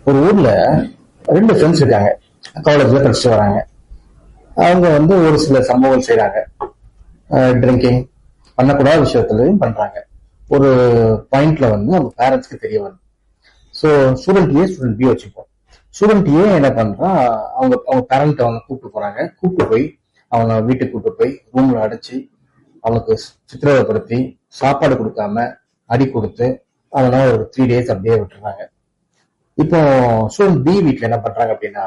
ஒரு ஊர்ல 2 ஃப்ரெண்ட்ஸ் இருக்காங்க. காலேஜ்ல படிச்சுட்டு வராங்க. அவங்க ஒரு சில சம்பவங்கள் செய்றாங்க. ட்ரிங்கிங் பண்ணக்கூடாத விஷயத்துலயும் பண்றாங்க. ஒரு பாயிண்ட்ல அவங்க பேரண்ட்ஸ்க்கு தெரிய வருது. So student A, student B வச்சுப்போம். ஸ்டூடெண்ட் ஏ என்ன பண்றான், அவங்க அவங்க பேரண்ட் கூப்பிட்டு போறாங்க. கூப்பிட்டு போய் அவனை வீட்டுக்கு கூப்பிட்டு போய் ரூம்ல அடைச்சு அவனுக்கு சித்திரவதைப்படுத்தி சாப்பாடு கொடுக்காம அடி கொடுத்து அவனை ஒரு 3 days அப்படியே விட்டுறாங்க. இப்போ ஸ்டூடெண்ட் பி வீட்ல என்ன பண்றாங்க அப்படின்னா,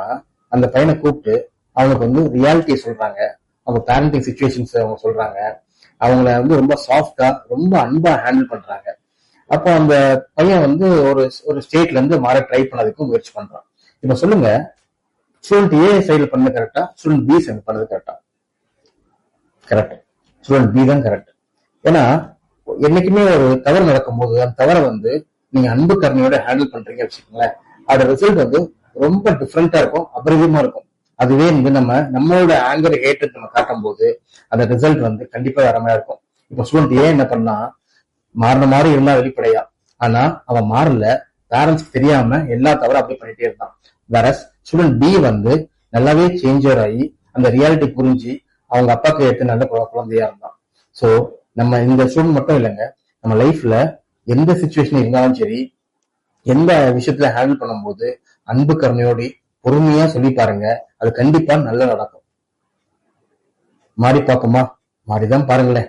அந்த பையனை கூப்பிட்டு அவனுக்கு ரியாலிட்டியை சொல்றாங்க. அவங்க பேரண்டிங் சுச்சுவேஷன்ஸ் அவங்க சொல்றாங்க. அவங்கள ரொம்ப சாஃப்டா ரொம்ப அன்பா ஹேண்டில் பண்றாங்க. அப்போ அந்த பையன் ஒரு ஒரு ஸ்டேட்ல இருந்து மாற ட்ரை பண்ணதுக்கு முயற்சி பண்றான். இப்ப சொல்லுங்க, ஸ்டூடெண்ட் ஏ சைடுல பண்ணது கரெக்டா, ஸ்டூடெண்ட் பி சைடு பண்ணது கரெக்டா? கரெக்ட். ஸ்டூடெண்ட் பி தான் கரெக்ட். ஏன்னா என்னைக்குமே ஒரு தவறு நடக்கும் போது அந்த தவறை நீங்க அன்பு கருணையோட ஹேண்டில் பண்றீங்க வச்சுக்கோங்களேன், அதோட ரிசல்ட் ரொம்ப டிஃப்ரெண்டா இருக்கும், அபரிதமா இருக்கும். அதுவே நம்மளோட ஆங்கர் ஹேட்டட் நம்ம காட்டும் போது அந்த ரிசல்ட் கண்டிப்பா வேற மாதிரி இருக்கும். இப்போ ஸ்டூடெண்ட் ஏன் என்ன பண்ணா, மாறின மாதிரி இருந்தா வெளிப்படையா, ஆனா அவன் மாறல, பேரண்ட்ஸ்க்கு தெரியாம எல்லா தவறும் அப்படி பண்ணிட்டே இருந்தான். வேற ஸ்டூடெண்ட் பி நல்லாவே சேஞ்சர் ஆகி அந்த ரியாலிட்டி புரிஞ்சு அவங்க அப்பாக்கு ஏற்று நல்ல குழந்தையா இருந்தான். சோ நம்ம இந்த ஸ்டூடெண்ட் மட்டும் இல்லைங்க, நம்ம லைஃப்ல எந்த சுச்சுவேஷன் இருந்தாலும் சரி, எந்த விஷயத்துல ஹேண்டில் பண்ணும்போது அன்பு கருணையோடு பொறுமையா சொல்லி பாருங்க, அது கண்டிப்பா நல்லா நடக்கும். மாறி பார்க்குமா? மாறிதான் பாருங்களேன்.